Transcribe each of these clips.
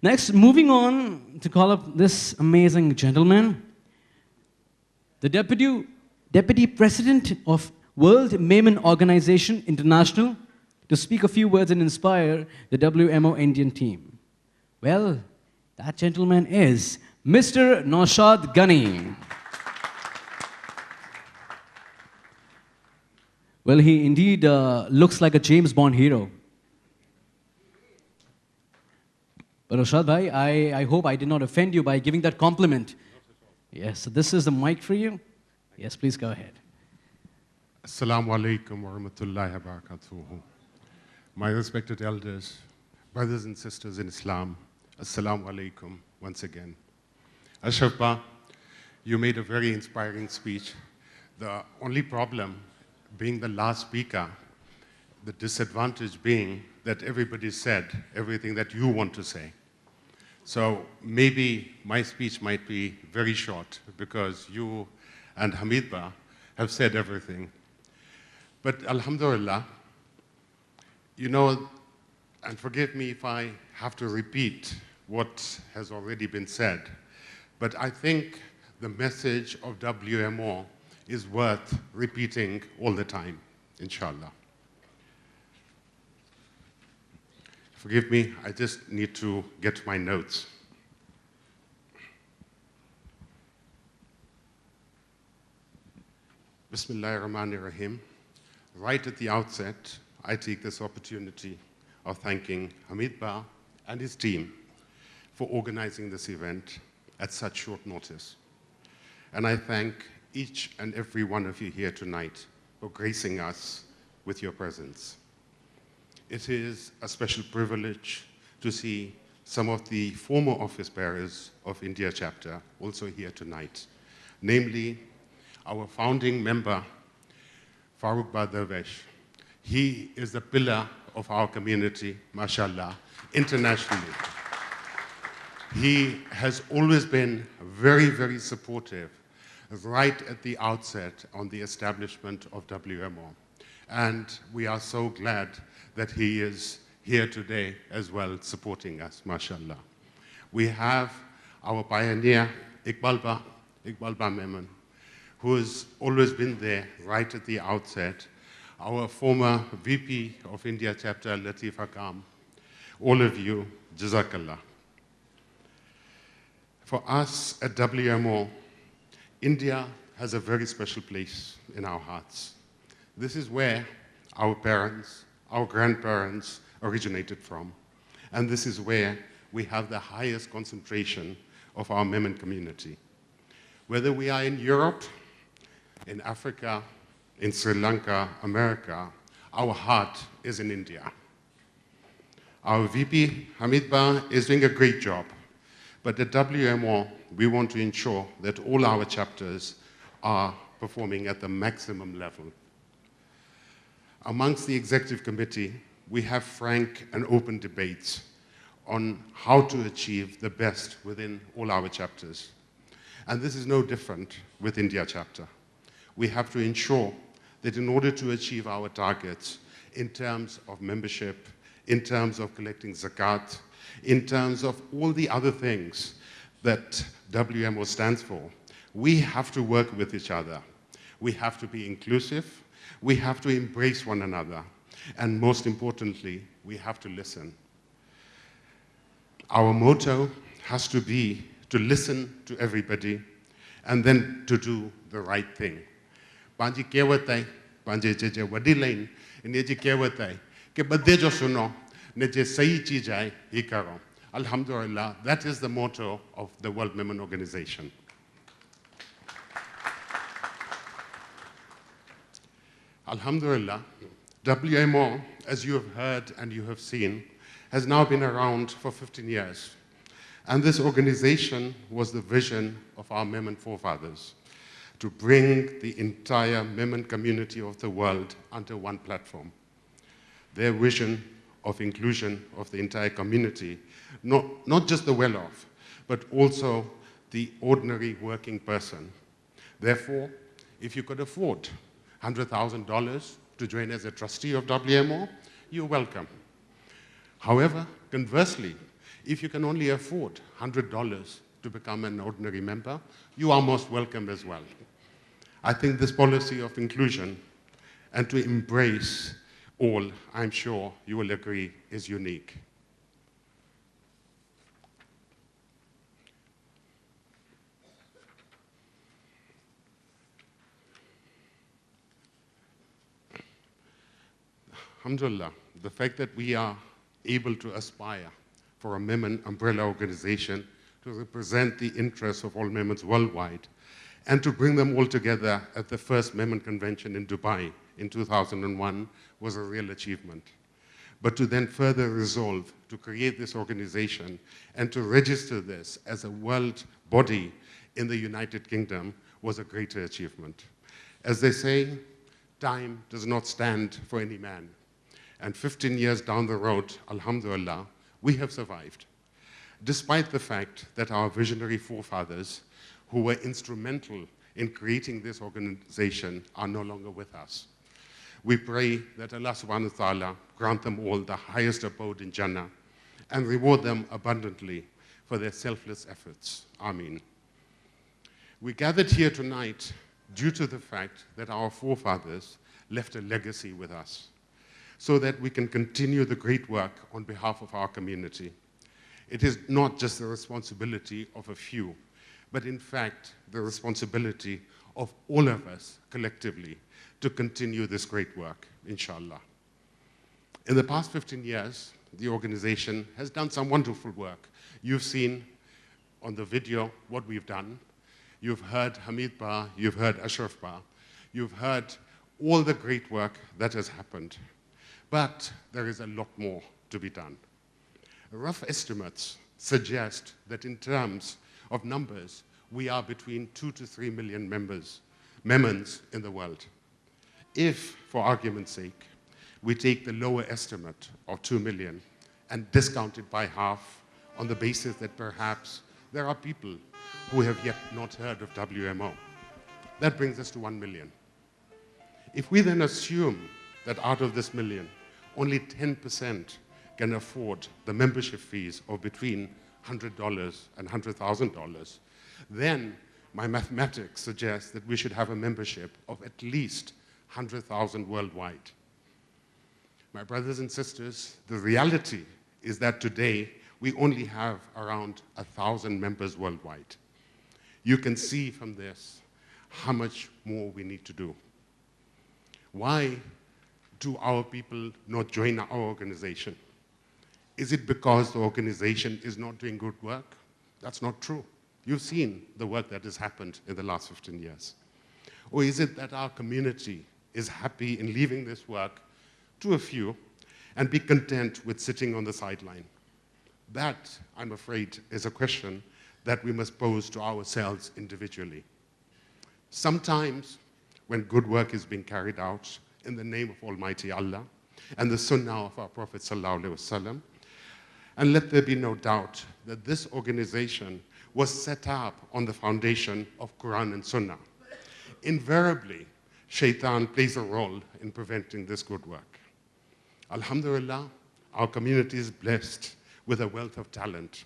Next, moving on to call up this amazing gentleman, the Deputy President of World Maiman Organization International, to speak a few words and inspire the WMO Indian team. Well, that gentleman is Mr. Naushad Ghani. Well, he indeed looks like a James Bond hero. But Naushad bhai, I hope I did not offend you by giving that compliment. Yes, so this is the mic for you. Yes, please go ahead. Assalamu alaikum wa rahmatullahi wa barakatuhu. My respected elders, brothers and sisters in Islam, Assalamu alaikum once again. Ashraf Ba, you made a very inspiring speech. The only problem being the last speaker, the disadvantage being that everybody said everything that you want to say. So maybe my speech might be very short because you and Hamid Ba have said everything. But alhamdulillah, you know, and forgive me if I have to repeat what has already been said, but I think the message of WMO is worth repeating all the time, inshallah. Forgive me, I just need to get my notes. Bismillahir Rahmanir Rahim. Right at the outset, I take this opportunity of thanking Hamid Ba and his team for organizing this event at such short notice. And I thank each and every one of you here tonight for gracing us with your presence. It is a special privilege to see some of the former office bearers of India chapter also here tonight, namely our founding member, Farooq Ba Darvesh. He is the pillar of our community, mashallah, internationally. He has always been very, very supportive right at the outset on the establishment of WMO. And we are so glad that he is here today as well supporting us, mashallah. We have our pioneer, Iqbal Ba Maiman, who has always been there right at the outset, our former VP of India chapter, Latif Hakam. All of you, Jazakallah. For us at WMO, India has a very special place in our hearts. This is where our parents, our grandparents originated from. And this is where we have the highest concentration of our Maiman community. Whether we are in Europe, in Africa, in Sri Lanka, America, our heart is in India. Our VP, Hamid Ba, is doing a great job. But at WMO, we want to ensure that all our chapters are performing at the maximum level. Amongst the executive committee, we have frank and open debates on how to achieve the best within all our chapters. And this is no different with India chapter. We have to ensure that in order to achieve our targets in terms of membership, in terms of collecting zakat, in terms of all the other things that WMO stands for, we have to work with each other. We have to be inclusive. We have to embrace one another. And most importantly, we have to listen. Our motto has to be to listen to everybody and then to do the right thing. Panji kehwat hai, panji je wadi line, ne je kehwat hai ke badhe jo suno, ne je sahi cheez hai hi karo. Alhamdulillah, that is the motto of the World Maiman Organization. Alhamdulillah, WMO, as you have heard and you have seen, has now been around for 15 years. And this organization was the vision of our Maiman forefathers, to bring the entire Maiman community of the world under one platform. Their vision of inclusion of the entire community, not just the well-off, but also the ordinary working person. Therefore, if you could afford $100,000 to join as a trustee of WMO, you're welcome. However, conversely, If you can only afford $100 to become an ordinary member, you are most welcome as well. I think this policy of inclusion and to embrace all, I'm sure you will agree, is unique. Alhamdulillah, the fact that we are able to aspire for a Memon umbrella organization to represent the interests of all Memons worldwide and to bring them all together at the first Memon convention in Dubai in 2001 was a real achievement. But to then further resolve to create this organization and to register this as a world body in the United Kingdom was a greater achievement. As they say, time does not stand for any man. And 15 years down the road, alhamdulillah, we have survived. Despite the fact that our visionary forefathers, who were instrumental in creating this organization, are no longer with us. We pray that Allah subhanahu wa ta'ala grant them all the highest abode in Jannah and reward them abundantly for their selfless efforts. Ameen. We gathered here tonight due to the fact that our forefathers left a legacy with us, so that we can continue the great work on behalf of our community. It is not just the responsibility of a few, but in fact, the responsibility of all of us collectively to continue this great work, inshallah. In the past 15 years, the organization has done some wonderful work. You've seen on the video what we've done. You've heard Hamid Ba, you've heard Ashraf Ba, you've heard all the great work that has happened. But there is a lot more to be done. Rough estimates suggest that in terms of numbers, we are between 2 to 3 million Memons in the world. If, for argument's sake, we take the lower estimate of 2 million and discount it by half on the basis that perhaps there are people who have yet not heard of WMO, that brings us to 1 million. If we then assume that out of this million, only 10% can afford the membership fees of between $100 and $100,000, then my mathematics suggests that we should have a membership of at least 100,000 worldwide. My brothers and sisters, the reality is that today we only have around 1,000 members worldwide. You can see from this how much more we need to do. Why do our people not join our organization? Is it because the organization is not doing good work? That's not true. You've seen the work that has happened in the last 15 years. Or is it that our community is happy in leaving this work to a few and be content with sitting on the sideline? That, I'm afraid, is a question that we must pose to ourselves individually. Sometimes, when good work is being carried out in the name of Almighty Allah and the Sunnah of our Prophet Sallallahu Alaihi Wasallam, and let there be no doubt that this organization was set up on the foundation of Quran and Sunnah. Invariably, Shaitan plays a role in preventing this good work. Alhamdulillah, our community is blessed with a wealth of talent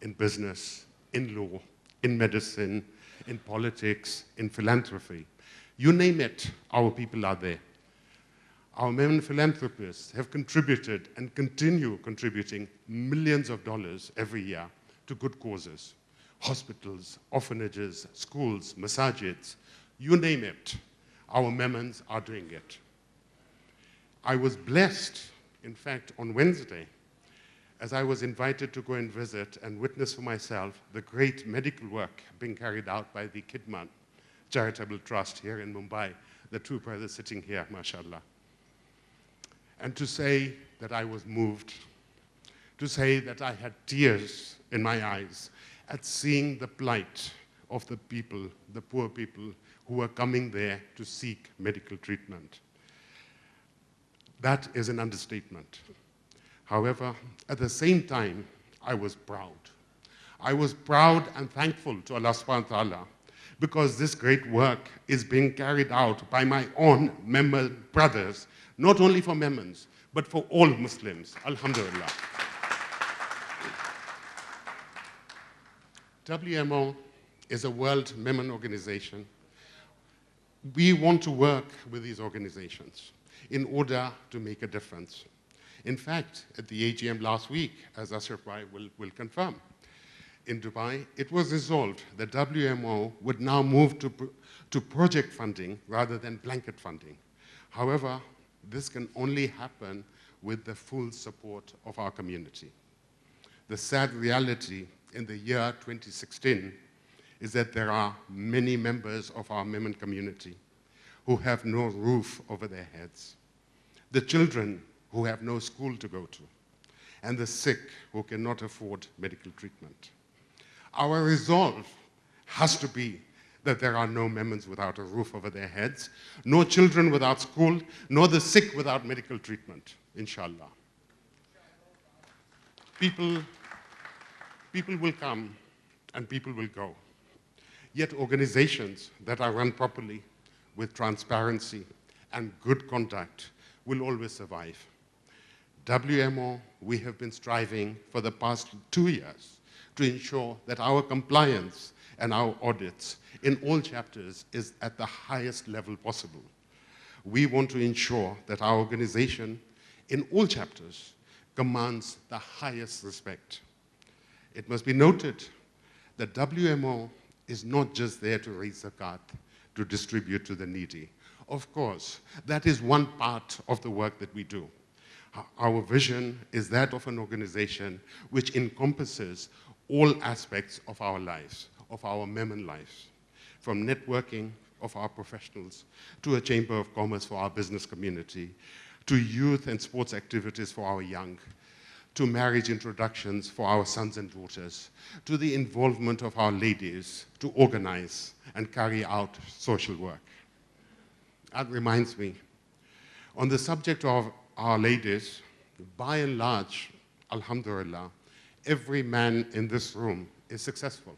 in business, in law, in medicine, in politics, in philanthropy. You name it, our people are there. Our Memon philanthropists have contributed and continue contributing millions of dollars every year to good causes. Hospitals, orphanages, schools, masajids, you name it, our Memons are doing it. I was blessed, in fact, on Wednesday, as I was invited to go and visit and witness for myself the great medical work being carried out by the Khidmat Charitable Trust here in Mumbai, the two brothers sitting here, mashallah. And to say that I was moved, to say that I had tears in my eyes at seeing the plight of the people, the poor people who were coming there to seek medical treatment. That is an understatement. However, at the same time, I was proud. I was proud and thankful to Allah subhanahu wa ta'ala because this great work is being carried out by my own member brothers, not only for Memons, but for all Muslims. Alhamdulillah. WMO is a World Women Organization. We want to work with these organizations in order to make a difference. In fact, at the AGM last week, as Ashraf Bhai will confirm, in Dubai, it was resolved that WMO would now move to project funding rather than blanket funding. However, this can only happen with the full support of our community. The sad reality in the year 2016 is that there are many members of our women community who have no roof over their heads, the children who have no school to go to, and the sick who cannot afford medical treatment. Our resolve has to be that there are no Memons without a roof over their heads, no children without school, nor the sick without medical treatment, inshallah. People will come and people will go. Yet organizations that are run properly with transparency and good conduct will always survive. WMO, we have been striving for the past 2 years to ensure that our compliance and our audits in all chapters is at the highest level possible. We want to ensure that our organization in all chapters commands the highest respect. It must be noted that WMO is not just there to raise zakat, to distribute to the needy. Of course, that is one part of the work that we do. Our vision is that of an organization which encompasses all aspects of our lives, of our Memon lives, from networking of our professionals to a chamber of commerce for our business community, to youth and sports activities for our young, to marriage introductions for our sons and daughters, to the involvement of our ladies to organize and carry out social work. That reminds me, on the subject of our ladies, by and large, alhamdulillah, every man in this room is successful.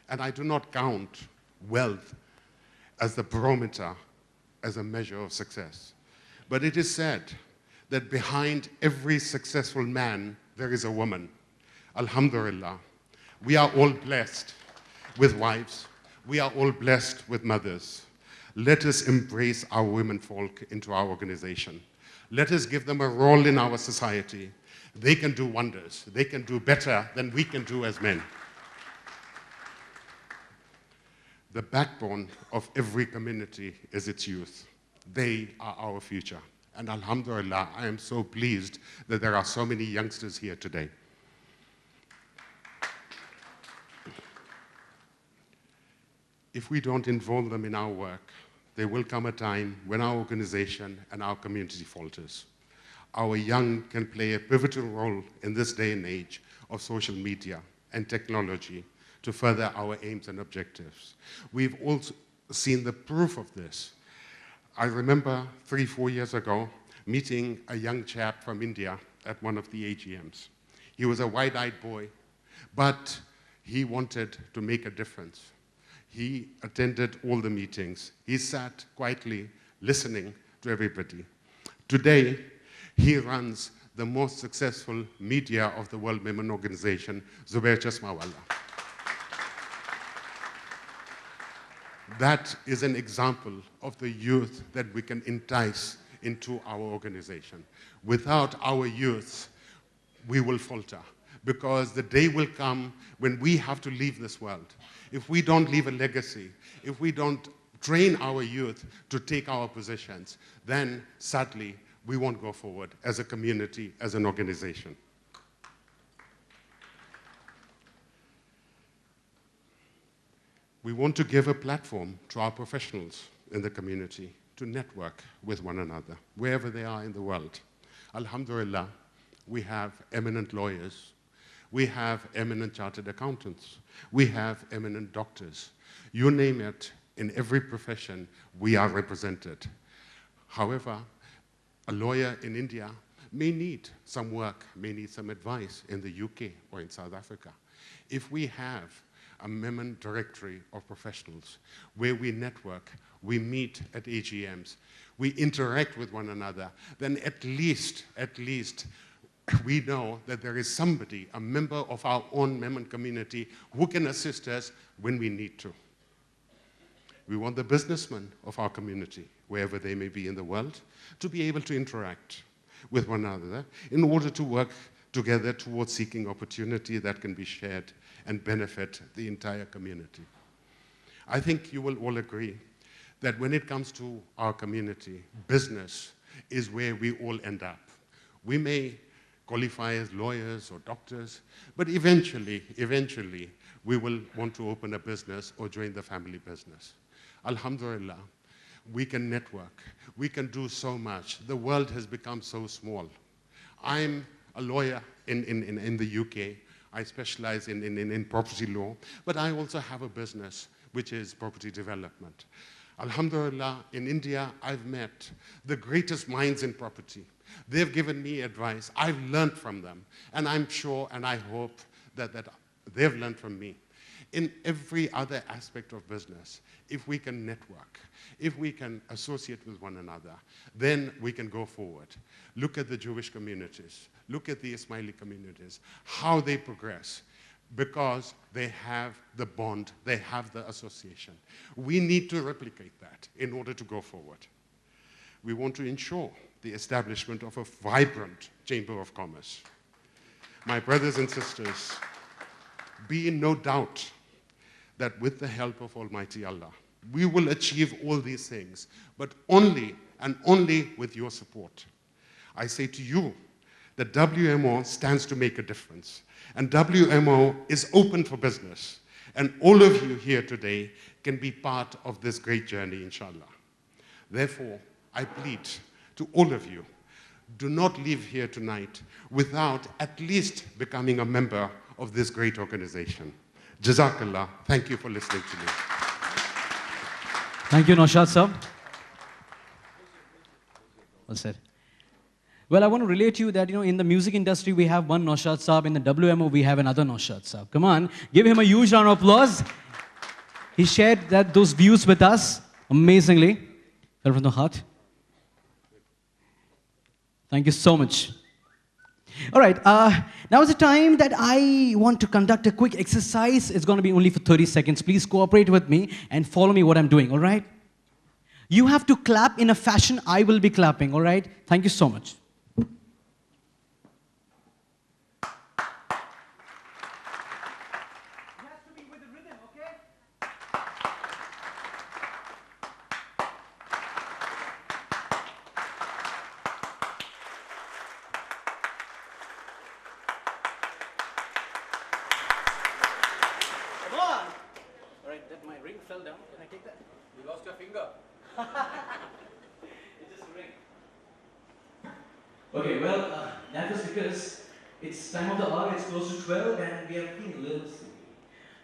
And I do not count wealth as the barometer, as a measure of success. But it is said that behind every successful man, there is a woman. Alhamdulillah. We are all blessed with wives. We are all blessed with mothers. Let us embrace our women folk into our organization. Let us give them a role in our society. They can do wonders. They can do better than we can do as men. The backbone of every community is its youth. They are our future. And alhamdulillah, I am so pleased that there are so many youngsters here today. If we don't involve them in our work, there will come a time when our organization and our community falters. Our young can play a pivotal role in this day and age of social media and technology to further our aims and objectives. We've also seen the proof of this. I remember 3-4 years ago meeting a young chap from India at one of the AGMs. He was a wide-eyed boy, but he wanted to make a difference. He attended all the meetings. He sat quietly listening to everybody. Today, he runs the most successful media of the World Women Organization, Zubair Chashmawala. That is an example of the youth that we can entice into our organization. Without our youth, we will falter, because the day will come when we have to leave this world. If we don't leave a legacy, if we don't train our youth to take our positions, then sadly, we won't go forward as a community, as an organization. We want to give a platform to our professionals in the community to network with one another, wherever they are in the world. Alhamdulillah, we have eminent lawyers, we have eminent chartered accountants, we have eminent doctors. You name it, in every profession, we are represented. However, a lawyer in India may need some work, may need some advice in the UK or in South Africa. If we have a Memon directory of professionals where we network, we meet at AGMs, we interact with one another, then at least we know that there is somebody, a member of our own Memon community, who can assist us when we need to. We want the businessmen of our community, wherever they may be in the world, to be able to interact with one another in order to work together towards seeking opportunity that can be shared and benefit the entire community. I think you will all agree that when it comes to our community, business is where we all end up. We may qualify as lawyers or doctors, but eventually, we will want to open a business or join the family business. Alhamdulillah, we can network. We can do so much. The world has become so small. I'm a lawyer in the UK. I specialize in property law, but I also have a business which is property development. Alhamdulillah, in India, I've met the greatest minds in property. They've given me advice. I've learned from them. And I'm sure and I hope that they've learned from me. In every other aspect of business, if we can network, if we can associate with one another, then we can go forward. Look at the Jewish communities. Look at the Ismaili communities, how they progress, because they have the bond, they have the association. We need to replicate that in order to go forward. We want to ensure the establishment of a vibrant Chamber of Commerce. My brothers and sisters, be in no doubt that with the help of Almighty Allah, we will achieve all these things, but only and only with your support. I say to you that WMO stands to make a difference, and WMO is open for business, and all of you here today can be part of this great journey, inshallah. Therefore, I plead to all of you, do not leave here tonight without at least becoming a member of this great organization. Jazakallah. Thank you for listening to me. Thank you, Naushad sir. Well said. Well, I want to relate to you that, in the music industry, we have one Naushad Saab. In the WMO, we have another Naushad Saab. Come on, give him a huge round of applause. He shared those views with us amazingly. Fell from the heart. Thank you so much. All right, now is the time that I want to conduct a quick exercise. It's going to be only for 30 seconds. Please cooperate with me and follow me what I'm doing, all right? You have to clap in a fashion I will be clapping, all right? Thank you so much. Okay, well, that was because it's time of the hour, it's close to 12, and we are feeling a little sleepy.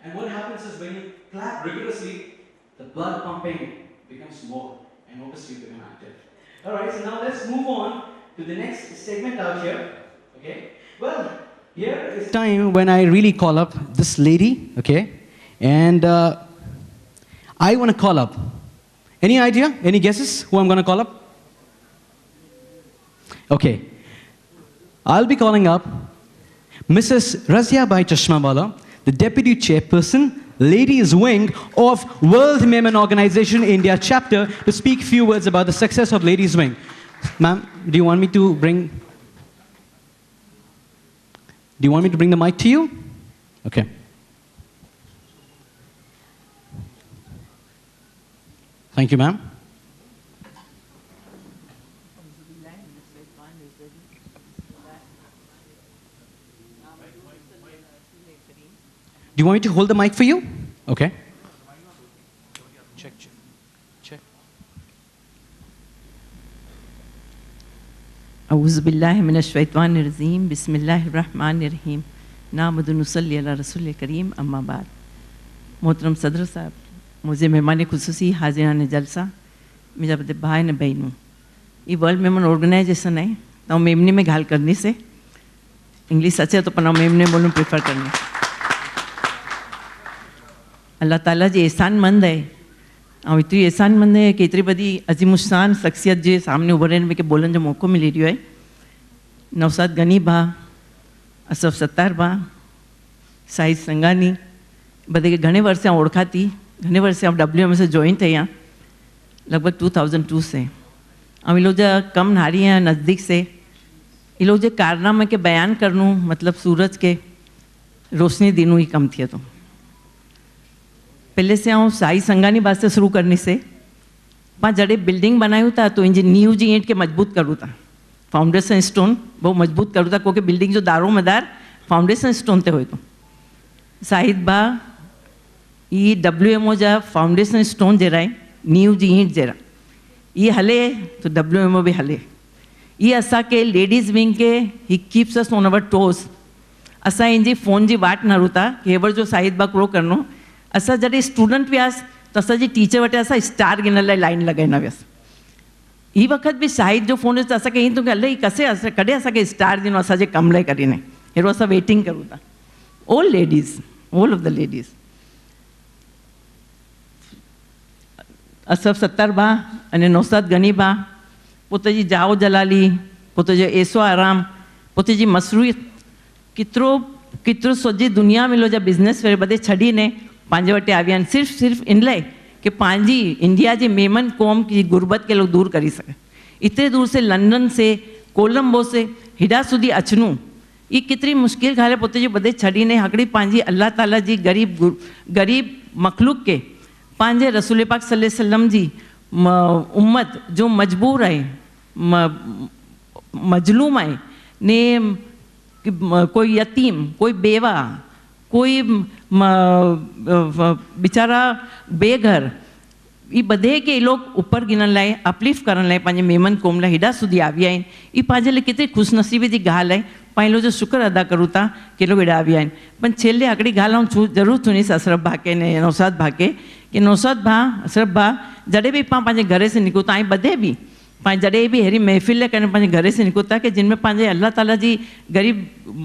And what happens is when you clap rigorously, the blood pumping becomes more, and obviously you become active. Alright, so now let's move on to the next segment out here. Okay, well, here is time when I really call up this lady, okay, and I want to call up. Any idea? Any guesses who I'm going to call up? Okay, I'll be calling up Mrs. Razia Bai Chashmawala, the Deputy Chairperson, Ladies Wing of World Memon Organization India Chapter, to speak a few words about the success of Ladies Wing. Ma'am, do you want me to bring the mic to you? Okay. Thank you, ma'am. Do you want me to hold the mic for you? Okay. Check. أعوذ بالله من الشيطان الرجيم بسم الله الرحمن الرحيم नामद नुसल्ली अला रसूल करीम अम्मा बाद मोहतरम सदर साहब मुझे मेहमान खुसूसी हाजिरान जलसा मुझे बता भाई ने बहनों ये वर्ल्ड मेमन ऑर्गेनाइजेशन है तो मेमने में घाल करने से इंग्लिश अच्छे तो पना मेमने बोलूँ प्रेफर करने अल्लाह ताला जी एहसान मंद है और इतनी एहसान मंद है कि इतनी बड़ी अजीमुशान शख्सियत जे सामने उभरने में के बोलने जो मौको मिली रही है नौशाद गनी भा असफ सत्तार बा, साहिद संगानी, बदे घणे वर्षे ओळखाती, घणे वर्षे WMO से जॉइन थी हैं, लगभग 2002 से। हम ये लोग जो कम नारी हैं नज़दीक से, ये लोग जो कारनामे के बयान करनू, मतलब सूरज के रोशनी दिनू ही कम थी। तो पहले से आऊँ साई संगानी बात से शुरू करने से, पाँच जड़े बिल्डिंग बनायू था तो इंजी नींव जी ईंट के मजबूत करूँ था, फाउंडेशन स्टोन बहुत मजबूत करूँ था, क्योंकि बिल्डिंग जो दारोमदार फाउंडेशन स्टोन ते हुए। तो साहिद बा ये WMO जा फाउंडेशन स्टोन जरा है, नींव जी ईंट जरा ये हले तो WMO भी हले। ये असा के लेडीज़ विंग के he keeps us on our toes. असा इंजी फोन जी वाट न रुता कि एवर जो साहिद बा करो करनो। असा जॾहिं स्टूडेंट वियास तो असा जी टीचर वटे असा स्टार गिनण लाइ लाइन लगाइण वियास। ही वक़्त भी साहिद जो फोन तो असांखे ईअं थो कि अलाए कसे असां कॾहिं असांखे स्टार ॾिनो असांजे कम लाइ करीने, अहिड़ो असां वेटिंग करूं था। All ladies, all of the ladies. Asaf Sattar बा अने नौसाद गनी बा, पुत जी जाओ जलाली, पुत जो ऐसो आराम, पुत जी मसरूफ़ केतिरो केतिरो सॼी दुनिया में लो जा बिज़नेस वे बधे छॾीने पंहिंजे वटि आविया आहिनि, सिर्फ़ु इन लाइ कि पंहिंजी इंडिया जी मेमन क़ौम की गुर्बत के लोग दूर करी सके। इतने दूर से लंदन से, कोलंबो से हेॾा सुधी अचनू, ये केतिरी मुश्किल ॻाल्हि आहे। पुत जी बधे छॾीने हिकिड़ी पंहिंजी अल्लाह ताला जी गरीब मखलूक के पंहिंजे रसूल पाक सल्लल्लाहु अलैहि वसल्लम जी उम्मत जो मजबूर आहे, मजलूम आहे ने, कोई यतीम, कोई बेवा, कोई बेचारा बेघर, ये बधे के लोग ऊपर गिनण लाइ, अपलिफ्ट करण लाइ, पंहिंजे मेमन क़ौम लाइ हेॾा सुधी आविया आहिनि। ये पंहिंजे लाइ केतिरी ख़ुशनसीबी जी ॻाल्हि आहे। पंहिंजो जो शुक्र अदा करूं था कि लोग हेॾा आविया आहिनि। पर छेल्ले हिकिड़ी ॻाल्हि आउं ज़रूरु चुनीस अशरफ भा के ने नौसाद भा के, कि नौसाद भा, अशरफ भा, जॾहिं बि पाण पंहिंजे घर से निकिरूं था, ऐं बधे बि पाण जॾहिं बि अहिड़ी महफ़िल करे पंहिंजे घर से निकिरूं था कि जिनमें पंहिंजे अल्लाह ताला जी गरीब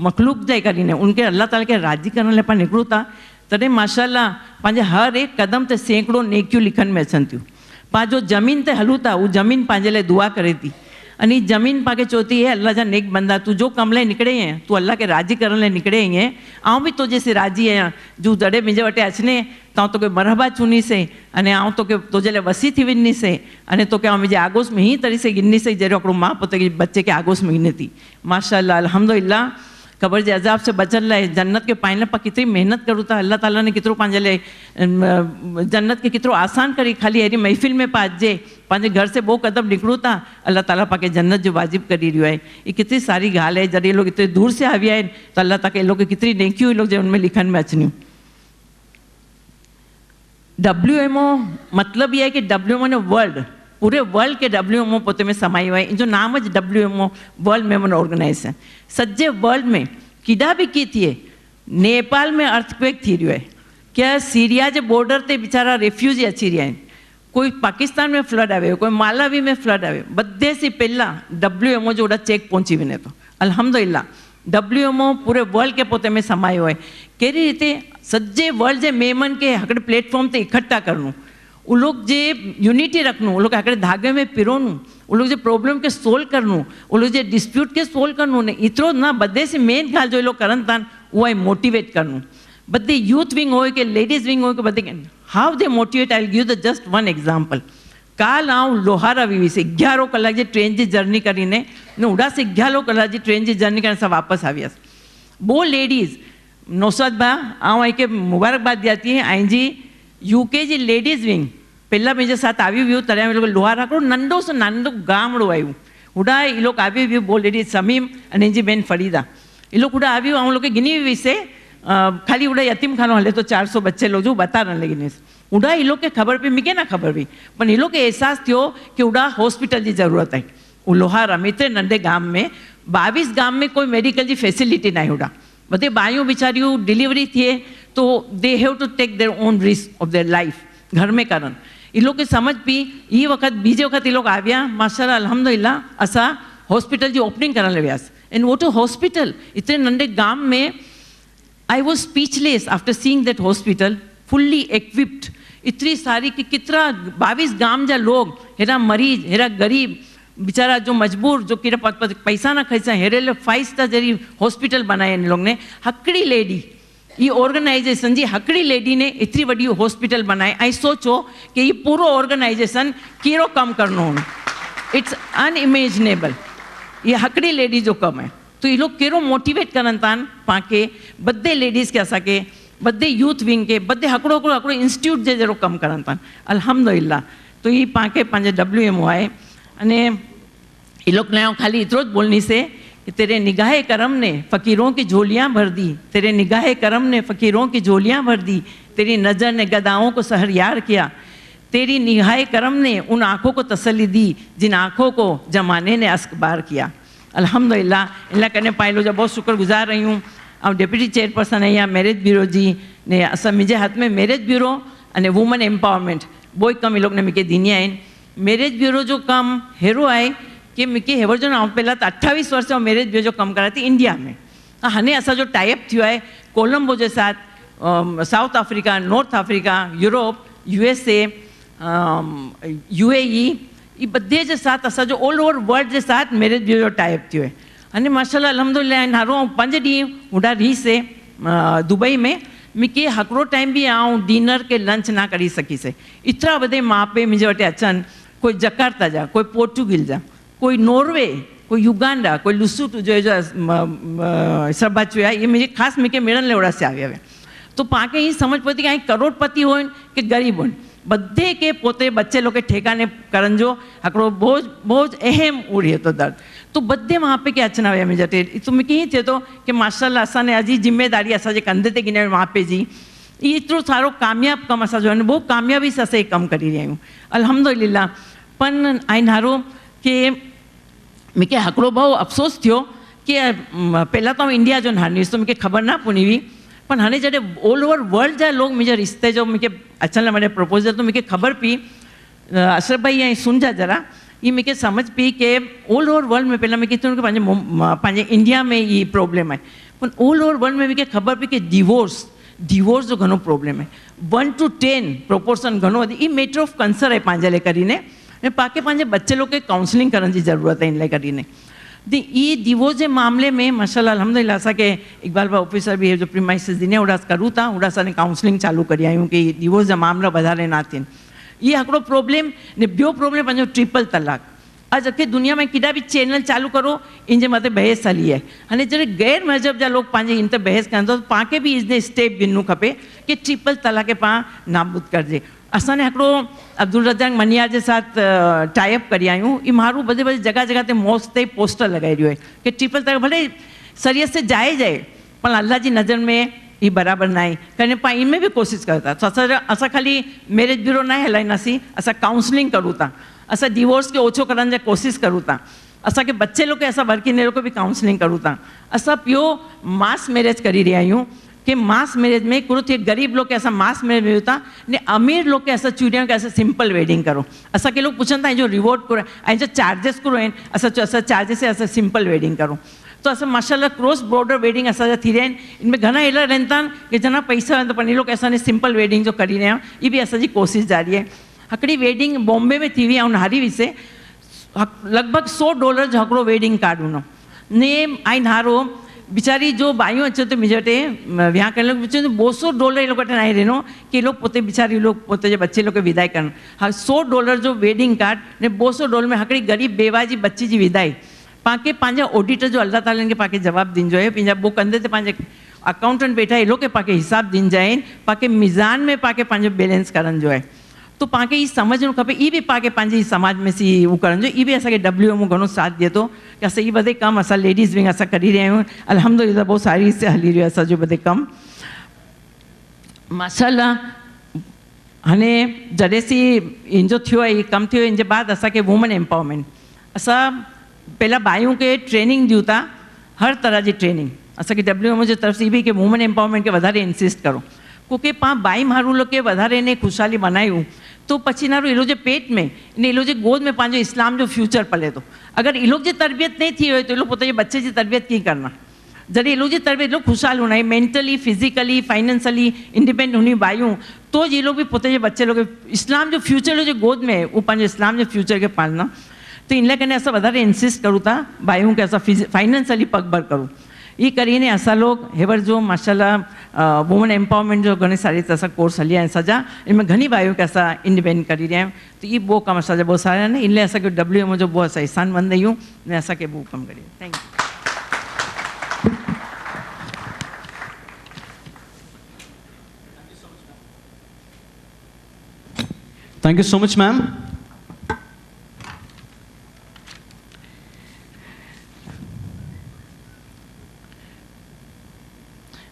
मखलूक जे करीने उनके अल्लाह ताला के राज़ी करण लाइ पाण निकिरूं था, तॾहिं माशाअल्लाह पंहिंजे हर एक कदम ते सैकड़ों नेकियूं लिखण में अचनि थियूं। पाण जो ज़मीन ते हलूं था, उहा ज़मीन पंहिंजे लाइ दुआ करे थी, अने ज़मीन पाके चवती है अल्लाह जा नेक बंदा, तू जो कम लाइ निकिरे हैं, तू अल्लाह के राज़ी करण लाइ निकिरे हैं, आऊं भी तुझे से राज़ी आहियां। जो जॾहिं मुंहिंजे वटि अचने तो तोखे मरहबा चुनीसे, अने आऊं तोखे तुझे लाइ वसी थी वञीसे, अने तोखे आऊं मुंहिंजे आगोश में ही तरी से गिनीसे जहिड़ो हिकिड़ो माउ पुट के बच्चे के आगोश में गिने थी। माशाअल्लाह, अल्हम्दुलिल्लाह। कब्र जे अज़ाब से बचण लाइ, जन्नत के पाइण लाइ केतिरी महिनत करूं था। अल्लाह ताला ने केतिरो पंहिंजे लाइ जन्नत के केतिरो आसान करी, खाली अहिड़ी महफ़िल में पा अचिजे, पंहिंजे घर से 2 कदम निकिरूं था, अल्लाह ताला पाके जन्नत जो वाजिब करी रहियो आहे। ये केतिरी सारी ॻाल्हि आहे। जॾहिं लोग इतने दूर से आविया आहिनि त अल्लाह ताला लोग केतिरी नेकियूं लोग जे उनमें लिखण में अचनियूं। WMO मतलब ये है कि WMO ने वर्ल्ड, पूरे वर्ल्ड के WMO पोते में समायो है। जो नाम ज WMO वर्ल्ड मेमन ऑर्गेनाइजेशन, सज्जे वर्ल्ड में किडा भी की थिए। नेपाल में अर्थक्वेक थी रहियो है, क्या सीरिया जे बॉर्डर ते बेचारा रेफ्यूजी अची रहिया आहिनि, कोई पाकिस्तान में फ्लड आवे, कोई मालावी में फ्लड आवे, बधे से पहला WMO जो ओड़ा चेक पहुंची वञे थो। अल्हम्दुलिल्लाह, WMO पूरे वर्ल्ड के पोते में समायो है। कहिड़ी रीते सज्जे वर्ल्ड जे मेमन के हिकिड़े प्लेटफॉर्म ते इकट्ठा करणो, वो लोग जे यूनिटी रखनू, वो लोग हिकिड़े धागे में पिरोनू, वो लोग जे प्रॉब्लम के सोल्व करनू, वो लोग जे डिस्प्यूट के सोल्व करनू ने इतरो ना बदे से मेन ॻाल्हि जो ये लोग करन था वो है मोटिवेट करनू। बदे यूथ विंग हो के लेडीज विंग हो के बदे how they motivate. I will give the just one example. काल आऊं लोहारा वीवी से 11 कलाक जी ट्रेन जी जर्नी करीने ने उड़ा से 11 कलाक जी ट्रेन जी जर्नी करने से वापस आवियस। वो लेडीज नौसाद बा आऊं आई के मुबारकबाद दियाती है। आई जी यूके जी लेडीज विंग पहला मुझे साथ आवी हुई, तरह लोग लोहारा को नंढो से नंढो गामड़ो आयु उड़ा ये लोग आवी हुई। वो लेडीज समीम अने जी बेन फरीदा ये लोग उड़ा आवी आऊं लोग गिनी हुई से खाली उड़ा यतीम खानो हले तो 400 बच्चे लोग जो बता रहे गिनीस उड़ा ये लोग के खबर पे मिके ना खबर भी, पर ये लोग के एहसास थियो कि उड़ा हॉस्पिटल की जरूरत है। वो लोहारा में इतने नंढे गांव में 22 गांव में कोई मेडिकल की फैसिलिटी ना उड़ा, बधे बाइयों बेचारियों डिलीवरी थिए तो they have to take their own risk of their life घर में करन। ये लोग के समझ पी ये वक्त बीजे वक्त ये लोग आविया माशाल्लाह अल्हम्दुलिल्लाह असा हॉस्पिटल की ओपनिंग करन ले वियास। एंड वो टू हॉस्पिटल इतने नंढे गांव में I was speechless after seeing that hospital fully equipped. इतनी सारी कि कितना 22 गांव जा लोग हेरा मरीज हेरा गरीब बेचारा जो मजबूर जो केड़ा पैसा ना खर्चा हेरे 5 स्टार जरी हॉस्पिटल बनाए इन लोग ने हकड़ी लेडी ये ऑर्गेनाइजेशन जी हकड़ी लेडी ने इतनी बड़ी हॉस्पिटल बनाए ऐं सोचो कि ये पूरो ऑर्गेनाइजेशन केड़ो कम करनो हो इट्स अनइमेजिनेबल ये हकड़ी लेडी जो कम है तो ये लोग केड़ो मोटिवेट करन था पाके बदे लेडीज के असा के बदे यूथ विंग के बदे हकड़ो हकड़ो हकड़ो इंस्टीट्यूट जे जरो कम करन था अल्हम्दुलिल्लाह तो ये पाके पंहिंजे WMO आहे अने ये लोग ने खाली इतरो ज बोलनी से कि तेरे निगाहे करम ने फ़कीरों की झोलियाँ भर दी तेरे निगाहे करम ने फ़कीरों की झोलियाँ भर दी तेरी नज़र ने गदाओं को सहरयार किया तेरी निगाहे करम ने उन आँखों को तसल्ली दी जिन आँखों को जमाने ने अस्कबार किया अल्हम्दुलिल्लाह इन करने पाइलो जो बहुत शुक्रगुजार रही हूँ और डेप्यूटी चेयरपर्सन है यहाँ मैरिज ब्यूरो जी ने असां मुझे हाथ में मैरिज ब्यूरो अने वुमन एम्पावरमेंट वो कम ये लोग ने मूंखे ॾिनी आहिनि मैरिज ब्यूरो जो कम हेरो आहे कि मूंखे हेवर जो पहला तो 28 वर्ष मैरिज ब्यूरो जो कम करा थी इंडिया में हाणे असांजो टाइप थियो आहे कोलंबो के साथ south Africa north Africa Europe USA UAE ये बधे के साथ असांजो ऑल ओवर वर्ल्ड के साथ मैरिज ब्यूरो जो टाइप थियो है अने माशाल्लाह अल्हम्दुलिल्लाह हारो 5 ॾींहं हुडा रही से दुबई में मूंखे हिकिड़ो टाइम भी आउं डिनर के लंच ना करी सकी से इतरा बधे माँ पे मुझे वटि अचन कोई जकार्ता जा कोई पोर्टुगल जा कोई नॉर्वे कोई युगांडा कोई लुसुटू जो सभा चुया ये मुझे खास मूंखे मिलण लाइ ओड़ा से आया हुआ तो पाके ये समझ पड़ती कि करोड़पति हो कि गरीब हो बधे के पोते बच्चे लोग के ठेकाने करन जो हिकिड़ो बोझ बोझ अहम उड़े तो दर्द तो बधे वहाँ पे के अचना हुआ मुझे तो मूंखे ईअं थिए थो कि माशाल्लाह असांने अजी जिम्मेदारी असांजे कंधे ते गिने वहाँ पे जी ये एतिरो सारो कामयाब कम असांजो आहिनि बहुत कामयाबी सां असां कम करी रहिया आहियूं अल्हम्दुलिल्लाह पण आहिनि हारो कि मूंखे हिकिड़ो बहु अफ़सोस थियो कि पहला तो इंडिया जो हाणे तो मूंखे ख़बर ना पवंदी हुई पर हाणे जॾहिं ऑल ओवर वर्ल्ड जा लोग मुंहिंजे रिश्ते जो मूंखे अचण लाइ वॾे प्रपोज़ल तो मूंखे ख़बर पई अशरफ भाई ऐं सुनजा जरा ये मूंखे सम्झ पई कि ऑल ओवर वर्ल्ड में पहला मूंखे थियो कि पंहिंजे इंडिया में ये प्रॉब्लम है पर ऑल ओवर वर्ल्ड में मूंखे ख़बर पई कि डिवोर्स जो घणो प्रॉब्लम है 1 to 10 प्रोपोर्शन घणो वधी ये मैटर ऑफ कंसर्न है पंहिंजे लाइ करीने ऐं पाके पंहिंजे बच्चे लोग के काउंसलिंग करण जी ज़रूरत है इन लाइ करीने ये डिवोर्स के मामले में माशाल्लाह अल्हम्दुलिल्लाह असांखे इकबाल भाई ऑफिसर भी जो प्रीमाइसिस ॾिने उड़ा करूँ था उड़ा असां काउंसलिंग चालू करी आहियूं कि डिवोर्स जा मामला वधारे ना थियनि ये हिकिड़ो प्रॉब्लम ने ॿियो प्रॉब्लम पंहिंजो ट्रिपल तलाक अॼु अखे दुनिया में केॾा भी चैनल चालू करो इन जे मथे बहस हली आहे हाणे जॾहिं गैर मज़हब जा लोग पंहिंजे इन ते बहस कनि था पाण भी इन स्टेप गिनणो खपे कि ट्रिपल तलाक खे पाण नाबूद करिजे असांने हिकिड़ो अब्दुल रज़ाक मनियार के साथ टाइप करी आहियूं ये माण्हू बधे बधे जगह जगह ते मौत ते पोस्टर लगाए रहियो आहे कि ट्रिपल तलाक भले शरीयत से जायज़ है पर अल्लाह जी नज़र में ये बराबर ना आहे कॾहिं पाण इनमें भी कोशिशि कयूं था असां खाली मैरिज ब्यूरो न हलाईंदासीं असां काउंसलिंग करूँ था असां डिवोर्स के ओछो करण जी कोशिशि करूँ था असांखे बच्चे लोग के असां वर्किंग लोग भी काउंसलिंग करूँ था असां पियो मास मैरिज करी रहिया आहियूं कि मास मैरिज में कुरो थे गरीब लोग के असां मास मैरिज में होता ने अमीर लोग के असां चूड़ियों के असां सिंपल वेडिंग करो असां के लोग पूछन था जो रिवॉर्ड करो ऐं जो चार्जेस करो आहिनि असां चार्जेस से असां सिंपल वेडिंग करो तो असां माशाल्लाह क्रॉस बॉर्डर वेडिंग असांजा थी रहिया आहिनि इनमें घणा अहिड़ा रहनि था कि जना पैसा आहिनि त पण लोग असांजे सिंपल वेडिंग जो करी रहिया आहियूं ये भी असांजी कोशिशि जारी आहे हिकिड़ी वेडिंग बॉम्बे में थी हुई ऐं हारी हुई से लगभग $100 जो हिकिड़ो वेडिंग कार्ड हुनो ने आहिनि हारो बेचारी जो बाइयों अच्छे तो मुझे विहां करने लोग बच्चे $200 ये लोग नहीं रहनो कि लोग पोते बेचारी लोग पोते जो बच्चे लोग के विदाई करन हाँ $100 जो वेडिंग कार्ड ने $200 में हिकिड़ी गरीब बेवा जी बच्ची जी विदाई पाके पंहिंजा ऑडिटर जो अल्लाह ताला के पाके जवाब दिन जो है पंहिंजा वो कंधे ते पंहिंजे अकाउंटेंट बैठा ये लोग के पाके हिसाब दिन जाए पाके मीज़ान में पाके पंहिंजो बैलेंस करन जो है तो पाके ये समझणो खपे ये भी पाके पंहिंजे समाज में सी वो करण जो ये भी असांखे WMO घणो साथ दिए तो कि असां ये बधे कम असां लेडीज़ विंग असां करी रहिया आहियूं अल्हम्दुलिल्लाह बहुत सारी से हली रहियो आहे असांजो बधे कम माशाल्लाह हाणे जॾहिं सी इन जो थियो आहे ये कम थियो इन जे बाद असांखे वुमन एम्पावरमेंट असां पहला बाइयों के ट्रेनिंग ॾियूं था हर तरह की ट्रेनिंग असांखे WMO जी तरफ से भी कि वुमन एम्पावरमेंट के वधारे इंसिस्ट करो क्योंकि पाण बाई माण्हू लोग के वधारे ने खुशहाली बनायूं तो पछी नारो इलो जे पेट में इन इलो जे गोद में पंहिंजो इस्लाम जो फ्यूचर पले तो अगर इलो जी तरबियत नहीं थी हो तो इलो पोते बच्चे की तरबियत कीअं करना जॾहिं इलो जी तरबियत इलो खुशहाल होना है मेंटली फिजिकली फाइनेंशियली इंडिपेंडेंट होनी बाइयूं तो ये लोग भी पोते जे बच्चे लोग इस्लाम जो फ्यूचर जो गोद में है वो पंहिंजे इस्लाम जो फ्यूचर के पालना તો એટલે કરીને ऐसा વધારે ઇન્સિસ્ટ કરું था ભાઈઓ કે ऐसा फाइनेंशियली पगभर करूँ ये करीने ऐसा लोग हेवर जो माशाल्लाह वुमन एम्पावरमेंट जो घनी सारी ऐसा कोर्स हलिया है सजा इनमें घनी भाइयों के ऐसा इंडिपेंडेंट करी रहे हैं तो ये वो कम सजा बहुत सारे नहीं इनले ऐसा कि WMO जो बहुत ऐसा इंसान बन रही हूँ मैं ऐसा के वो कम करी thank you Thank you so much, ma'am.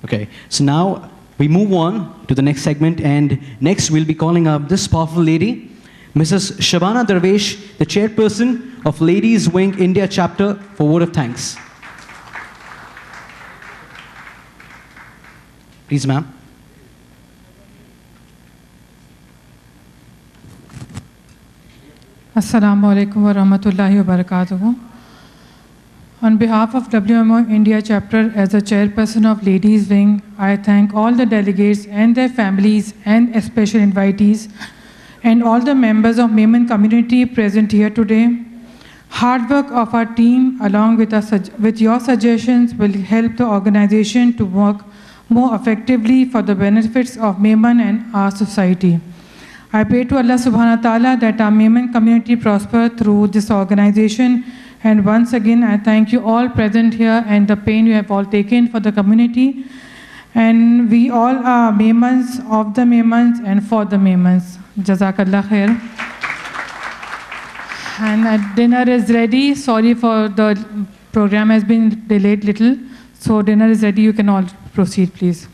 Okay, so now we move on to the next segment, and next we'll be calling up this powerful lady, Mrs. Shabana Darvesh, the chairperson of Ladies Wing India chapter, for word of thanks. Please, ma'am. Assalamu alaikum wa rahmatullahi wa barakatuhu. On behalf of WMO India chapter, as the chairperson of Ladies Wing, I thank all the delegates and their families and special invitees and all the members of Memon community present here today. Hard work of our team along with your suggestions will help the organization to work more effectively for the benefits of Memon and our society. I pray to Allah subhanahu wa ta'ala that our Memon community prosper through this organization. And once again, I thank you all present here and the pain you have all taken for the community. And we all are Memons, of the Memons, and for the Memons. Jazakallah khair. And dinner is ready. Sorry for the program has been delayed little. So dinner is ready. You can all proceed, please.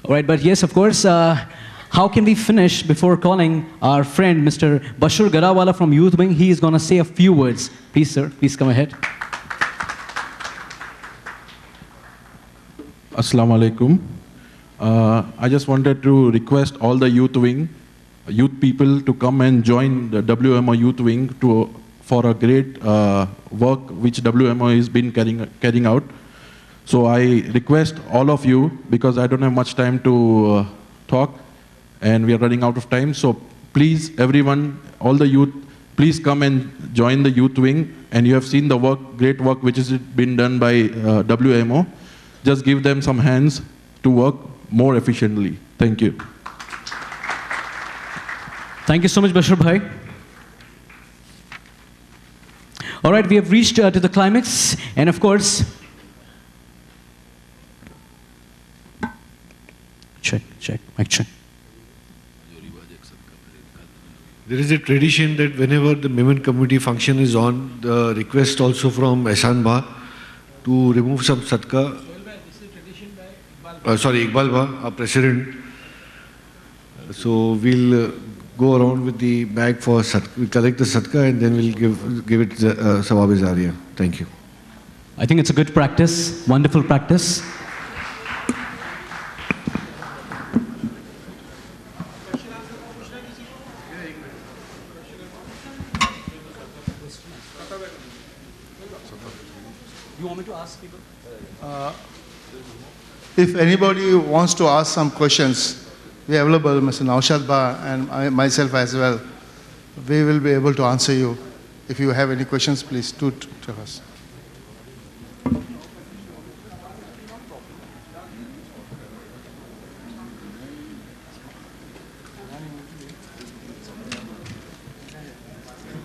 All right, but yes, of course, how can we finish before calling our friend, Mr. Bashir Garawala from Youth Wing? He is going to say a few words. Please, sir, please come ahead. Assalamu alaikum. I just wanted to request all the Youth Wing, youth people to come and join the WMO Youth Wing for a great work which WMO has been carrying out. So I request all of you, because I don't have much time to talk and we are running out of time. So please, everyone, all the youth, please come and join the Youth Wing. And you have seen the work, great work which has been done by WMO. Just give them some hands to work more efficiently. Thank you. Thank you so much, Bashir Bhai. All right, we have reached to the climax, and of course, check, mic check. There is a tradition that whenever the Memon community function is on, the request also from Ehsan Ba to remove some sadka. Iqbal Ba, our president. So we'll go around with the bag for sadka. We'll collect the sadka and then we'll give it Sawab-e-Zariya. Thank you. I think it's a good practice, wonderful practice. You want me to ask people? If anybody wants to ask some questions, we are available, Mr. Naushad Ba and myself as well. We will be able to answer you. If you have any questions, please do to us.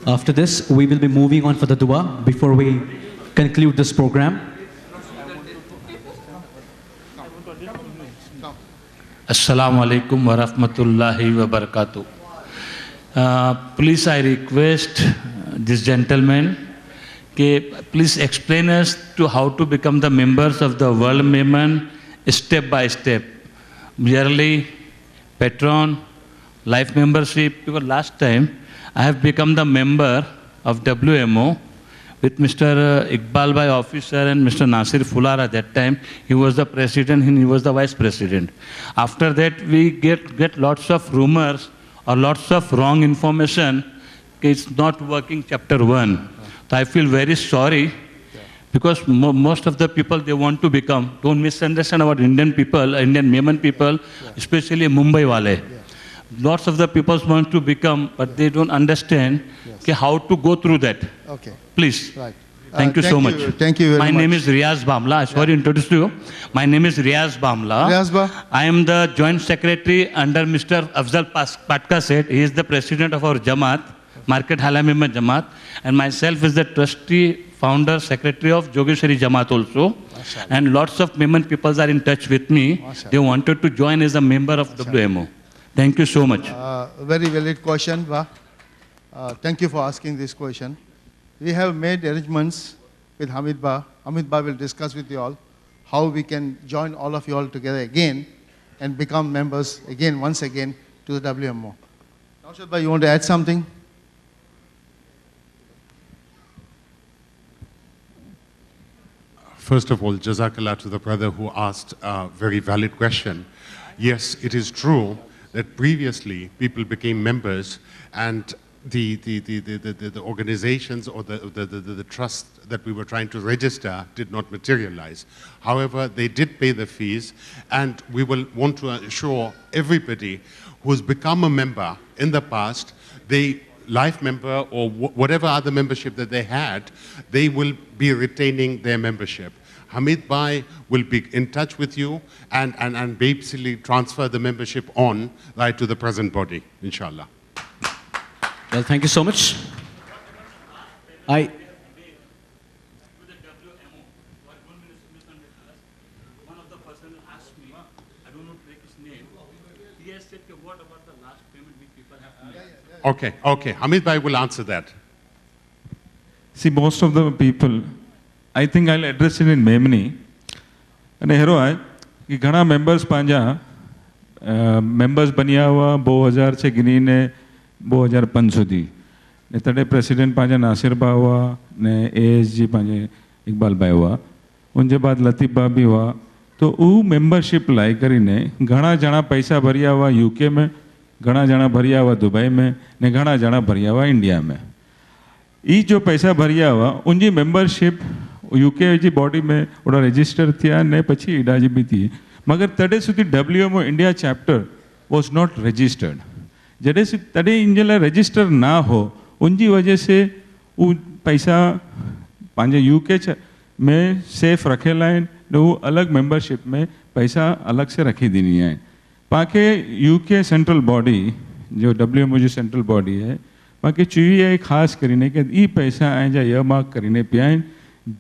After this, we will be moving on for the dua before we conclude this program. Assalamu alaikum wa rahmatullahi wa barakatuh. Please, I request this gentleman, please explain us to how to become the members of the World Memon step by step. Yearly, patron, life membership. Because last time I have become the member of WMO with Mr. Iqbal Bhai officer and Mr. Nasir Fular at that time. He was the president and he was the vice president. After that, we get lots of rumors or lots of wrong information. It's not working chapter 1. So I feel very sorry because most of the people they want to become, don't misunderstand about Indian people, Indian Memon people, especially Mumbai wale. Lots of the people want to become, but they don't understand how to go through that. Okay. Please. Right. Thank you so much. Thank you very My much. name is Riaz Bamla. Sorry to introduce you. My name is Riaz Bamla. Riaz Ba. I am the Joint Secretary under Mr. Afzal Patka Seth. He is the President of our Jamaat, Market Halamima Jamaat. And myself is the Trustee, Founder, Secretary of Jogeshwari Jamaat also. And lots of Memon people are in touch with me. They wanted to join as a member of WMO. Thank you so much. Very valid question, Ba. Thank you for asking this question. We have made arrangements with Hamid Ba. Hamid Ba will discuss with you all how we can join all of you all together again and become members again, once again, to the WMO. Naushad Ba, you want to add something? First of all, Jazakallah to the brother who asked a very valid question. Yes, it is true that previously people became members and the organizations or the trust that we were trying to register did not materialize. However, they did pay the fees, and we will want to assure everybody who has become a member in the past, they life member or whatever other membership that they had, they will be retaining their membership. Hamid Bhai will be in touch with you and basically transfer the membership on right to the present body, inshallah. Well, thank you so much. One of the person asked me, I don't know his name. He has said, what about the last payment which people have to make? Okay. Hamid Bhai will answer that. See, most of the people, I think I'll address it in Memoni. And hero hai कि घना members Panja members बनिया हुआ 2000 से गिनी ने 2005 સુધી ને તડે president પાંજા Nasir બા हुआ ने ASG પાંજે इकबाल भाई हुआ उनके बाद लतीफ बा भी हुआ तो वो मेंबरशिप लाई કરીને ઘણા જણા પૈસા ભર્યા हुआ UK में ઘણા જણા ભર્યા हुआ दुबई में ने ઘણા જણા ભર્યા हुआ इंडिया में ये जो पैसा भरिया हुआ उनकी मेंबरशिप UK जी बॉडी में ओड़ा रजिस्टर थिया ने पछी इडाजी भी थी मगर तडे सुधी WMO India chapter was not registered जडे तडे इंजला रजिस्टर ना हो उनकी वजह से वो पैसा पांजे UK में सेफ रखेला है वो अलग मेंबरशिप में पैसा अलग से रखी देनी है पाके UK सेंट्रल बॉडी जो WMO जो सेंट्रल बॉडी है बाकी चाहिए खास करीने के ये पैसा आए जा यह मार्क करीने पियाएं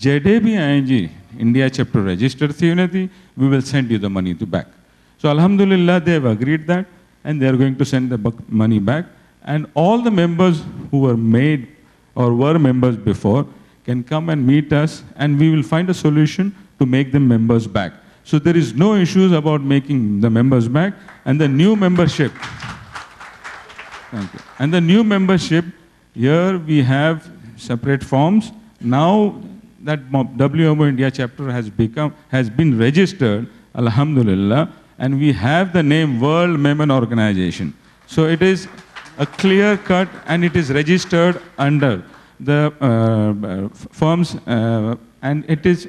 जेडे भी आए जी इंडिया चैप्टर रजिस्टर थी उन्हें थी we will send you the money to back. So alhamdulillah they have agreed that and they are going to send the money back and all the members who were made or were members before can come and meet us and we will find a solution to make them members back. So there is no issues about making the members back and the new membership. Thank you. And the new membership, here we have separate forms. Now that WMO India chapter has been registered, alhamdulillah, and we have the name World Memon Organization. So it is a clear cut and it is registered under the firms and it is,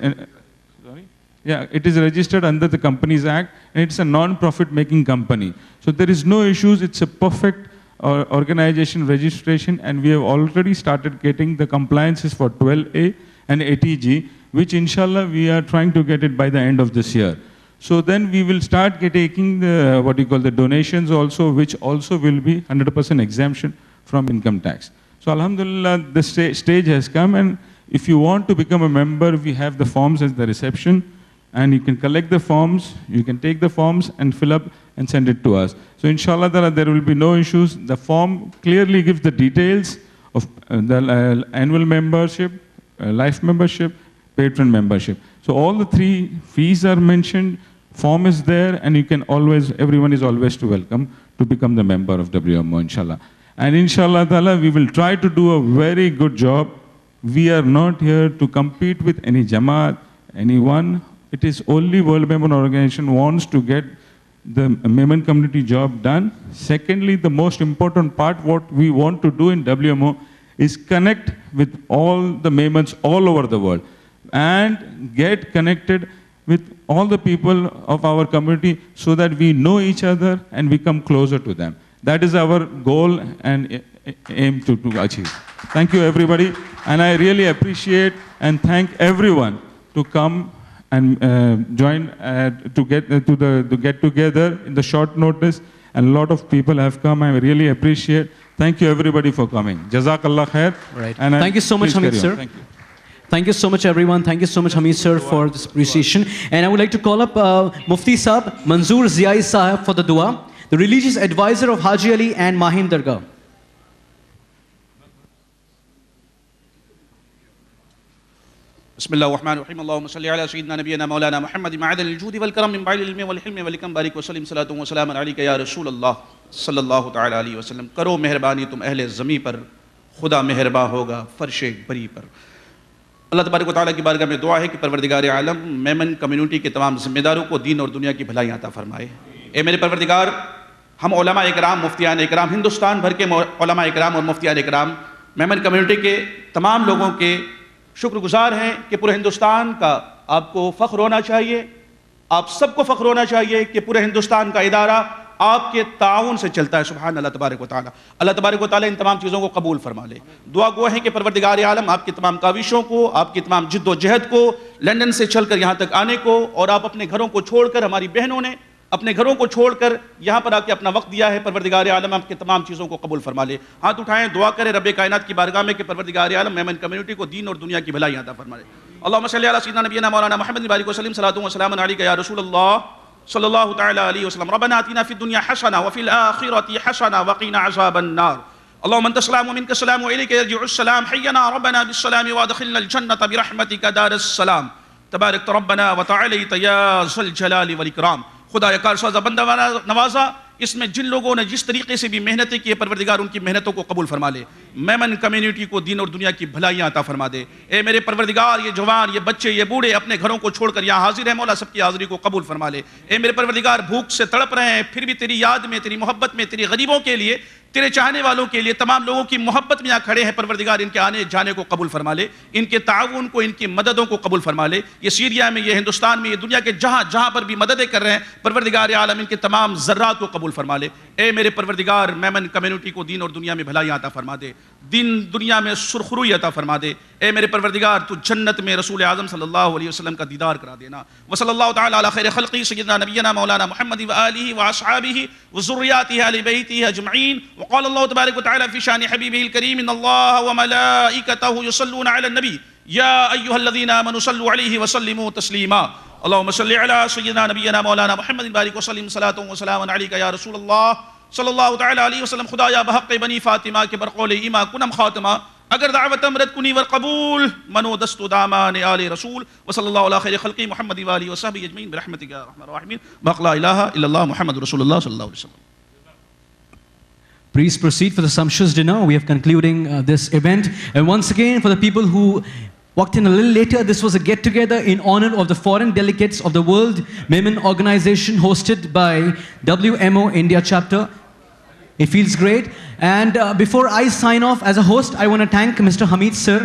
it is registered under the Companies Act and it's a non-profit making company. So there is no issues, it's a perfect organization registration and we have already started getting the compliances for 12A and ATG, which inshallah we are trying to get it by the end of this year. So then we will start taking the, what you call the donations also, which also will be 100% exemption from income tax. So alhamdulillah, the stage has come and if you want to become a member, we have the forms at the reception and you can collect the forms, you can take the forms and fill up and send it to us. So inshallah there will be no issues. The form clearly gives the details of the annual membership, life membership, patron membership. So all the three fees are mentioned, form is there, and you can always, everyone is always welcome to become the member of WMO, inshallah. And inshallah ta'ala, we will try to do a very good job. We are not here to compete with any Jamaat, anyone. It is only World Memon Organization wants to get the Memon community job done. Secondly, the most important part, what we want to do in WMO is connect with all the Memons all over the world and get connected with all the people of our community so that we know each other and we come closer to them. That is our goal and aim to achieve. Thank you, everybody. And I really appreciate and thank everyone to come and join to get together in the short notice. And a lot of people have come. I really appreciate. Thank you, everybody, for coming. Jazakallah khair. Right. And Thank you so much, please Hamid carry sir. on. Thank you. Thank you so much, everyone. Thank you so much, Hamid sir, for this appreciation. And I would like to call up Mufti Sahab, Manzoor Ziai Sahab, for the dua, the religious advisor of Haji Ali and Mahim Dargah. بسم الله الرحمن الرحيم اللهم صل على سيدنا نبينا مولانا محمد معدن الجود والكرم من بعد العلم والحلم والحكم بارك وسلم صلاة وسلام عليك या रसूल अल्लाह सल्लल्लाहु ताला अलैहि वसल्लम। करो मेहरबानी तुम अहले ज़मी पर, खुदा मेहरबान होगा फर्शे बरी पर। अल्लाह तबारक व तआला की बारगाह में दुआ है कि परवरदिगार आलम मेमन कम्युनिटी के तमाम जिम्मेदारों को दीन और दुनिया की भलाई अता फरमाए। ए मेरे परवरदिगार, हम उलमा इकराम, मुफ्तियान इकराम, हिंदुस्तान भर के उलमा इकराम और मुफ्तियान इकराम मेमन कम्युनिटी के तमाम लोगों के शुक्रगुजार हैं कि पूरे हिंदुस्तान का आपको फ़ख्र होना चाहिए, आप सबको फ़ख्र होना चाहिए कि पूरे हिंदुस्तान का इदारा आपके ताउन से चलता है। सुभान अल्लाह तबारक व तआला। अल्लाह तबारक व तआला इन तमाम चीज़ों को कबूल फरमा ले। दुआ गो है कि परवरदिगार आलम आपकी तमाम काविशों को, आपकी तमाम जिद्दोजहद को, लंदन से चलकर यहाँ तक आने को, और आप अपने घरों को छोड़कर, हमारी बहनों ने अपने घरों को छोड़कर यहाँ पर आके अपना वक्त दिया है, परवरदिगार आलम आपके तमाम चीज़ों को कबूल फरमा ले। हाथ उठाएं, दुआ करें रब्बे कायनात की बारगाह में कि परवरदिगार आलम मेमन कम्युनिटी को दीन और दुनिया की भलाई अता फरमा ले। अल्लाहुम्मा सल्ली अला सय्यिदिना नबिय्यिना मौलाना मुहम्मद बारिक वसल्लम सलातु व सलामुन अलैका या रसूल अल्लाह सल्लल्लाहु तआला अलैहि वसल्लम। रब्बना आतिना फिद दुनिया हसना व फिल आखिरति हसना व क़िना अज़ाबन नार। अल्लाहुम्मा अंता सलाम व मिनका सलाम व इलैका यरजिउस सलाम। हय्यना रब्बना बिस सलाम व अदखिलना अल जन्नत बिरहमतिका दारस सलाम। तबारक रब्बना व तआलैत या ज़ल जलाली वल इकराम। खुदा या कारसाज़ा बंदा नवाज़ा, इसमें जिन लोगों ने जिस तरीके से भी मेहनतें की है, परवरदिगार उनकी मेहनतों को कबूल फरमा ले। मेमन कम्युनिटी को दीन और दुनिया की भलाइयाँ अता फरमा दे। ए मेरे परवरदिगार, ये जवान, ये बच्चे, ये बूढ़े अपने घरों को छोड़कर यहाँ हाजिर है, मौला सबकी हाजिरी को कबूल फरमा ले। ए मेरे परवरदिगार, भूख से तड़प रहे हैं, फिर भी तेरी याद में, तेरी मोहब्बत में, तेरी गरीबों के लिए, तेरे चाहने वालों के लिए, तमाम लोगों की मोहब्बत में यहाँ खड़े हैं। परवरदिगार इनके आने जाने को कबूल फरमा ले, इनके ताउन को, इनकी मददों को कबूल फरमा ले। ये सीरिया में, ये हिंदुस्तान में, ये दुनिया के जहाँ जहाँ पर भी मददें कर रहे हैं, परवरदिगार आलम इनके तमाम ज़र्रात को कबूल फरमा ले। ए मेरे परवरदिगार, मेमन कम्युनिटी को दीन और दुनिया में भलाई अता फरमा दे, दिन दुनिया में सुरखरुई अता फरमा दे। ए मेरे परवरदिगार, तू जन्नत में रसूल आज़म सल्लल्लाहु अलैहि वसल्लम का दीदार करा देना। वसल्लल्लाहु तआला अला खैर खल्क़ी सय्यिदना नबिय्यिना मौलाना मुहम्मद व आलिहि व अस्हाबिहि व ज़ुर्रिय्यातिहि अहले बैतिहि अजमईन। व क़ाला अल्लाहु तबारक व तआला फ़ी शानि हबीबिहिल करीम इन्नल्लाहा व मलाइकतहु युसल्लूना अलन नबी या अय्युहल्लज़ीना आमनू सल्लू अलैहि व सल्लिमू तस्लीमा। अल्लाहुम्मा सल्लि अला सय्यिदिना नबिय्यिना मौलाना मुहम्मद बारिक व सल्लिम सलातु व सलामुन अलैका या रसूल अल्लाह सल्लल्लाहु तआला अलैहि वसल्लम। खुदाया बहक़ बनी फ़ातिमा के बरक़ौल ईमा कुनम ख़ातिमा, अगर दावत अमरत कुनी वर कबूल मनो दस्तु दामान आले रसूल। व सल्लल्लाहु अला खैर खल्क़ी मुहम्मद व आलिहि व सहबिहि अजमईन बिरहमतिका या अर्हमर राहिमीन। ला इलाहा इल्लल्लाह मुहम्मदुर रसूलुल्लाह सल्लल्लाहु अलैहि वसल्लम। Please proceed for the sumptuous dinner. We are concluding this event. And once again, for the people who walked in a little later, this was a get-together in honor of the foreign delegates of the World Women Organization hosted by WMO India chapter. It feels great. And before I sign off as a host, I want to thank Mr. Hamid sir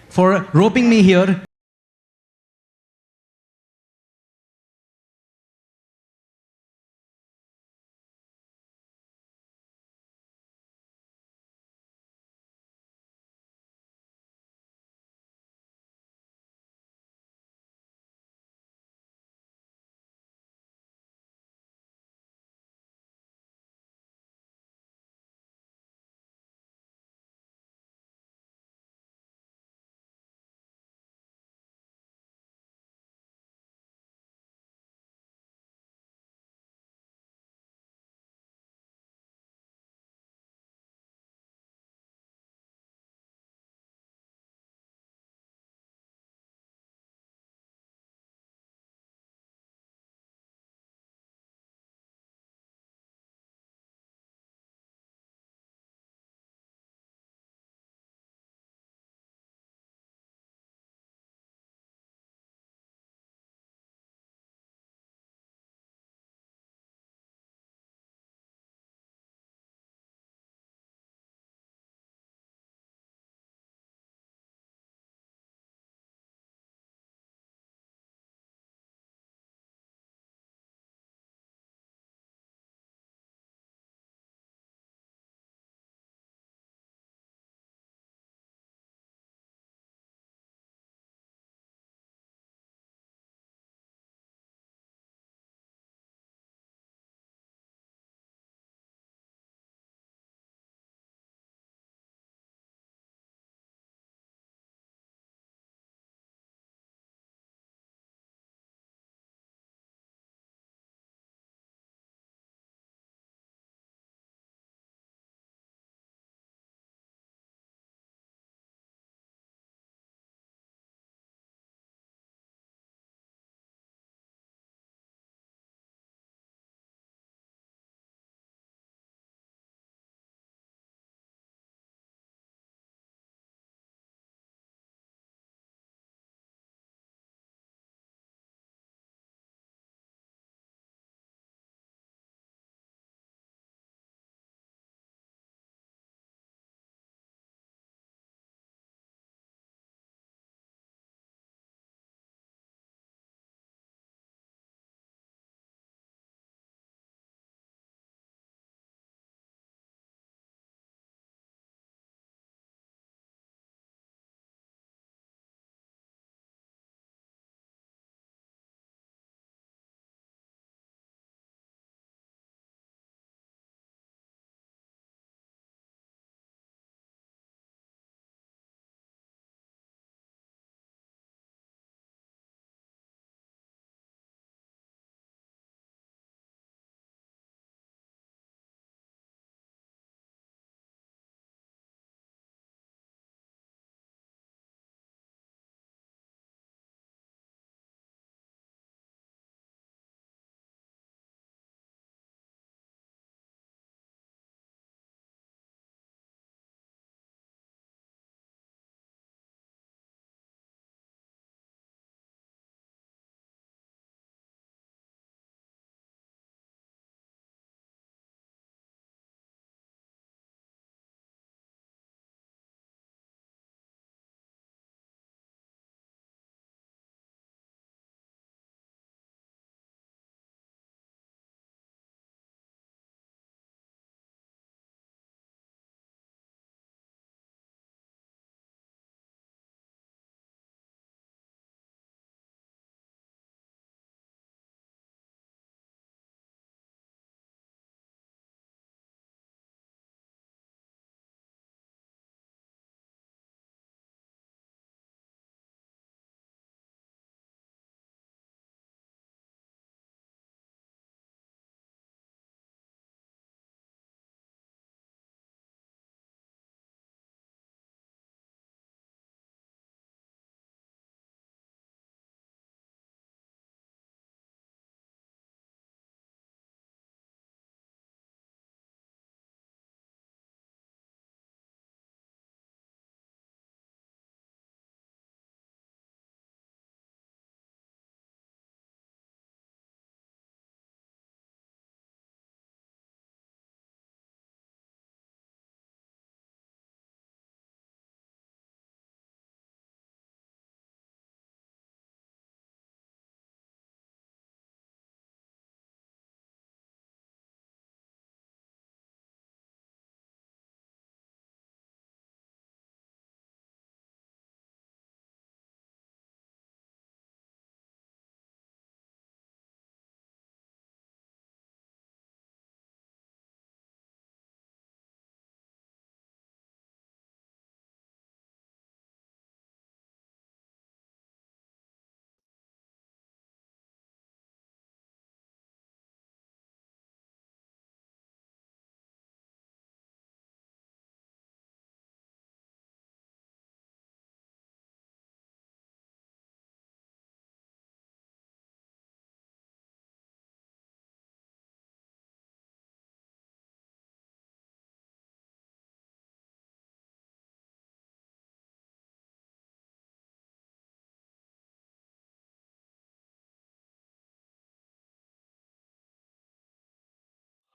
for roping me here.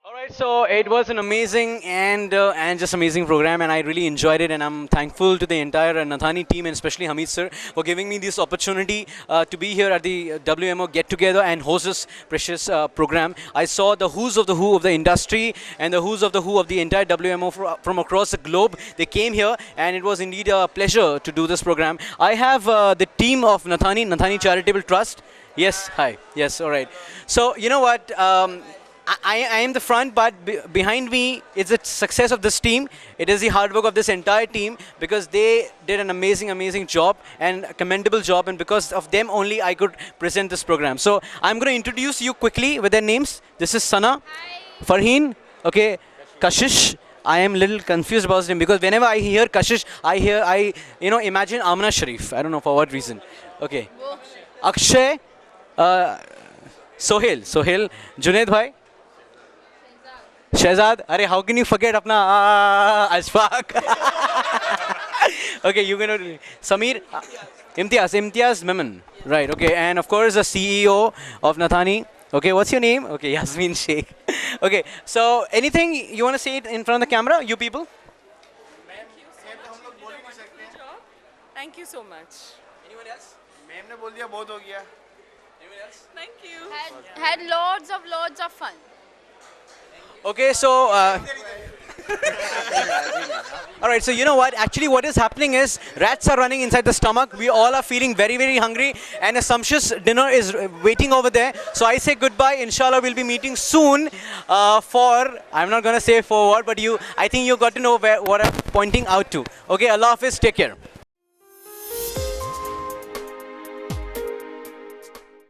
All right, so it was an amazing and just amazing program, and I really enjoyed it. And I'm thankful to the entire Nathani team, and especially Hamid sir, for giving me this opportunity to be here at the WMO get together and host this precious program. I saw the who's of the who of the industry and the who's of the who of the entire WMO from across the globe. They came here, and it was indeed a pleasure to do this program. I have the team of Nathani Charitable Trust. Yes, hi. Yes, all right. So you know what? I am the front, but behind me is the success of this team. It is the hard work of this entire team, because they did an amazing job and a commendable job, and because of them only I could present this program. So I'm going to introduce you quickly with their names. This is Sana, Farheen, okay, Kashish. I am a little confused about him because whenever I hear Kashish, I imagine Amna Sharif. I don't know for what reason. Okay, Akshay, Sohail, Junaid bhai. Shehzad, Arey, how can you forget apna Ashfaq? Okay, you're going to... Samir, Imtiaz Memon. Right, okay. And of course, the CEO of Nathani. Okay, what's your name? Okay, Yasmin Sheikh. Okay, so anything you want to say in front of the camera, you people? Thank you so much. Anyone else? Anyone else? Thank you. Had lots of fun. Okay, so... all right, so you know what? Actually, what is happening is rats are running inside the stomach. We all are feeling very hungry, and a sumptuous dinner is waiting over there. So I say goodbye. Inshallah, we'll be meeting soon for... I'm not going to say for what, but I think you got to know what I'm pointing out to. Okay, Allah Hafiz, take care.